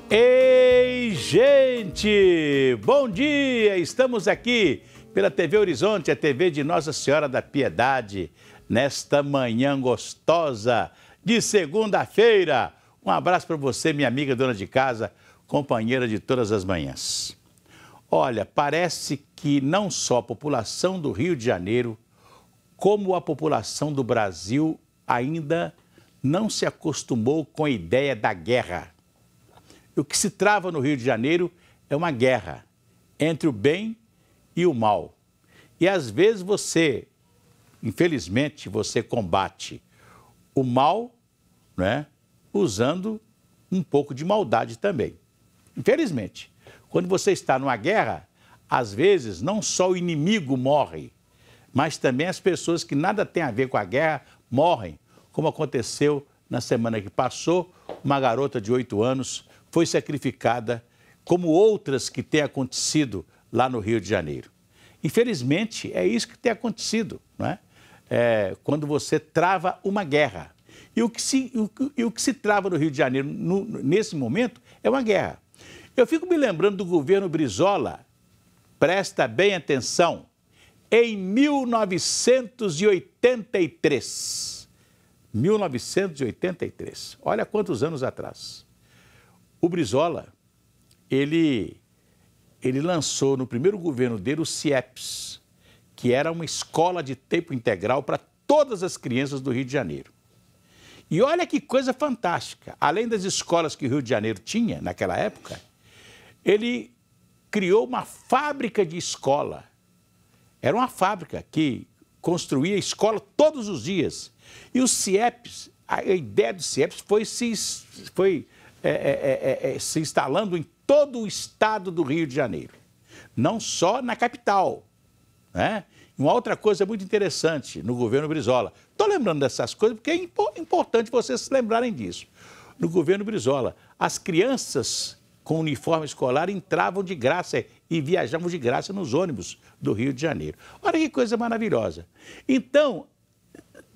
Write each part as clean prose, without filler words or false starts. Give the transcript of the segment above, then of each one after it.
Ei, gente! Bom dia! Estamos aqui pela TV Horizonte, a TV de Nossa Senhora da Piedade, nesta manhã gostosa de segunda-feira. Um abraço para você, minha amiga dona de casa, companheira de todas as manhãs. Olha, parece que não só a população do Rio de Janeiro, como a população do Brasil ainda não se acostumou com a ideia da guerra. O que se trava no Rio de Janeiro é uma guerra entre o bem e o mal. E às vezes você, infelizmente, você combate o mal, né, usando um pouco de maldade também. Infelizmente, quando você está numa guerra, às vezes não só o inimigo morre, mas também as pessoas que nada têm a ver com a guerra morrem, como aconteceu na semana que passou. Uma garota de 8 anos foi sacrificada, como outras que têm acontecido lá no Rio de Janeiro. Infelizmente, é isso que tem acontecido, não é? Quando você trava uma guerra. E o que se trava no Rio de Janeiro nesse momento é uma guerra. Eu fico me lembrando do governo Brizola, presta bem atenção, em 1983. 1983, olha quantos anos atrás. O Brizola, ele lançou no primeiro governo dele o CIEPS, que era uma escola de tempo integral para todas as crianças do Rio de Janeiro. E olha que coisa fantástica, além das escolas que o Rio de Janeiro tinha naquela época, ele criou uma fábrica de escola. Era uma fábrica que construía escola todos os dias. E o CIEPS, a ideia do CIEPS foi se instalando em todo o estado do Rio de Janeiro, não só na capital, né? Uma outra coisa muito interessante no governo Brizola, estou lembrando dessas coisas porque é importante vocês se lembrarem disso. No governo Brizola, as crianças com uniforme escolar entravam de graça e viajavam de graça nos ônibus do Rio de Janeiro. Olha que coisa maravilhosa. Então,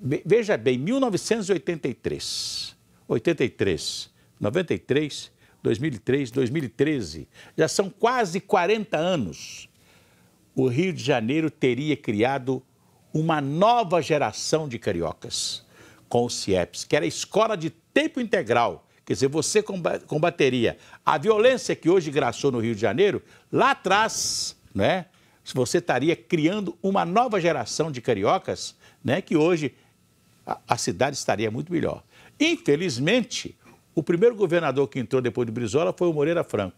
veja bem, 1983, 83, 93, 2003, 2013, já são quase 40 anos. O Rio de Janeiro teria criado uma nova geração de cariocas com o CIEPS, que era a escola de tempo integral. Quer dizer, você combateria a violência que hoje graçou no Rio de Janeiro, lá atrás, né? Você estaria criando uma nova geração de cariocas, né? Que hoje a cidade estaria muito melhor. Infelizmente, o primeiro governador que entrou depois de Brizola foi o Moreira Franco,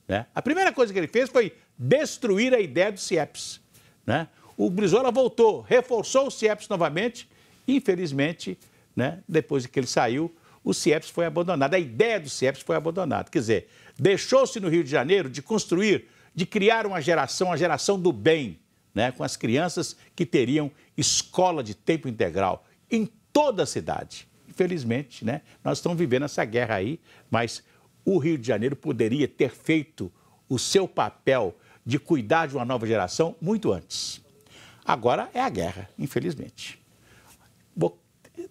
né? A primeira coisa que ele fez foi destruir a ideia do CIEPS, né? O Brizola voltou, reforçou o CIEPS novamente, infelizmente, né? Depois que ele saiu, o CIEPS foi abandonado, a ideia do CIEPS foi abandonada. Quer dizer, deixou-se no Rio de Janeiro de construir, de criar uma geração do bem, né? Com as crianças que teriam escola de tempo integral em toda a cidade. Infelizmente, né? Nós estamos vivendo essa guerra aí, mas o Rio de Janeiro poderia ter feito o seu papel de cuidar de uma nova geração muito antes. Agora é a guerra, infelizmente.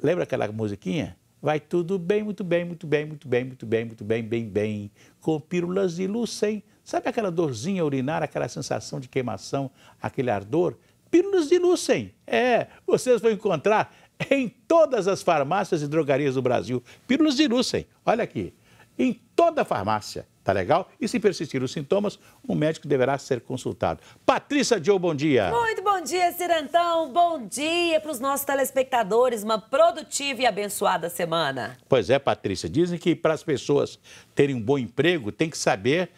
Lembra aquela musiquinha? Vai tudo bem, muito bem, muito bem, muito bem, muito bem, muito bem, bem, bem, com pílulas de luz sem... Sabe aquela dorzinha urinária, aquela sensação de queimação, aquele ardor? Pílulas de luz sem. Vocês vão encontrar em todas as farmácias e drogarias do Brasil. Pílulas de luz sem. Olha aqui, em toda a farmácia. Tá legal? E se persistir os sintomas, um médico deverá ser consultado. Patrícia Joe, bom dia. Muito bom dia, Cirantão. Bom dia para os nossos telespectadores. Uma produtiva e abençoada semana. Pois é, Patrícia. Dizem que para as pessoas terem um bom emprego, tem que saber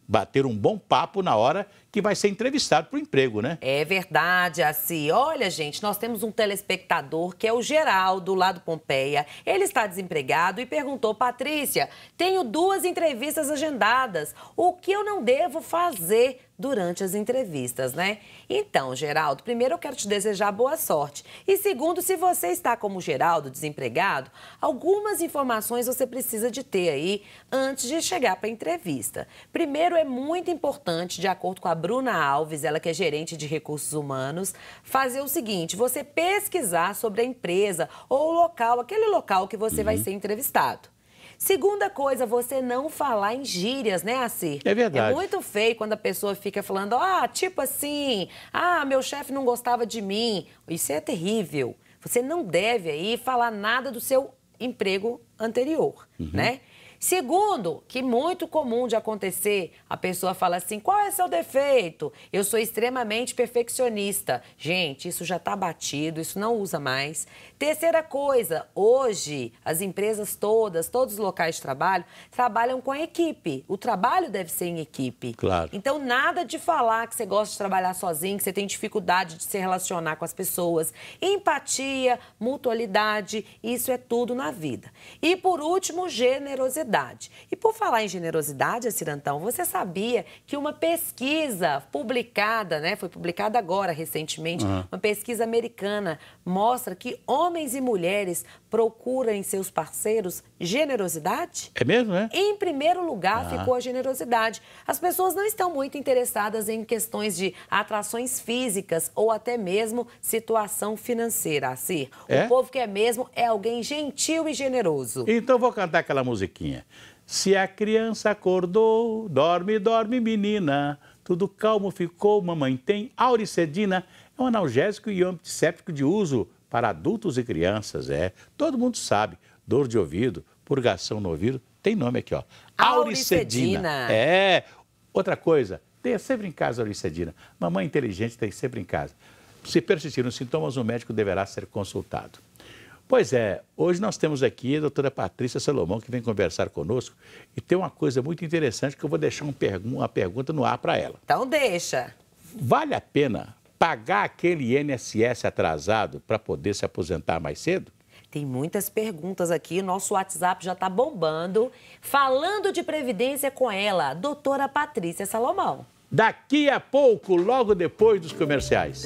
bater um bom papo na hora que vai ser entrevistado para o emprego, né? É verdade, assim. Olha, gente, nós temos um telespectador que é o Geraldo, lá do Pompeia. Ele está desempregado e perguntou: Patrícia, tenho 2 entrevistas agendadas. O que eu não devo fazer durante as entrevistas, né? Então, Geraldo, primeiro eu quero te desejar boa sorte. E segundo, se você está como Geraldo, desempregado, algumas informações você precisa de ter aí antes de chegar para a entrevista. Primeiro, é muito importante, de acordo com a Bruna Alves, ela que é gerente de recursos humanos, fazer o seguinte: você pesquisar sobre a empresa ou o local, aquele local que você vai ser entrevistado. Segunda coisa, você não falar em gírias, né, Assir? É verdade. É muito feio quando a pessoa fica falando, tipo assim, meu chefe não gostava de mim. Isso é terrível. Você não deve aí falar nada do seu emprego anterior, né? Segundo, que muito comum de acontecer, a pessoa fala assim, qual é seu defeito? Eu sou extremamente perfeccionista. Gente, isso já está batido, isso não usa mais. Terceira coisa, hoje as empresas todos os locais de trabalho, trabalham com a equipe. O trabalho deve ser em equipe. Claro. Então, nada de falar que você gosta de trabalhar sozinho, que você tem dificuldade de se relacionar com as pessoas. Empatia, mutualidade, isso é tudo na vida. E, por último, generosidade. E por falar em generosidade, Assirantão, você sabia que uma pesquisa publicada, né, foi publicada agora, recentemente, uma pesquisa americana, mostra que homens e mulheres procuram em seus parceiros generosidade? É mesmo, né? Em primeiro lugar ficou a generosidade. As pessoas não estão muito interessadas em questões de atrações físicas ou até mesmo situação financeira, Assir. O povo quer mesmo é alguém gentil e generoso. Então vou cantar aquela musiquinha. Se a criança acordou, dorme, dorme, menina. Tudo calmo ficou, mamãe tem auricedina. É um analgésico e antisséptico de uso para adultos e crianças, Todo mundo sabe, dor de ouvido, purgação no ouvido, tem nome aqui, Auricedina. Outra coisa, tenha sempre em casa auricedina. Mamãe inteligente tem sempre em casa. Se persistirem os sintomas, o médico deverá ser consultado. Pois é, hoje nós temos aqui a doutora Patrícia Salomão, que vem conversar conosco, e tem uma coisa muito interessante que eu vou deixar uma pergunta no ar para ela. Então deixa. Vale a pena pagar aquele INSS atrasado para poder se aposentar mais cedo? Tem muitas perguntas aqui, nosso WhatsApp já está bombando. Falando de previdência com ela, doutora Patrícia Salomão. Daqui a pouco, logo depois dos comerciais.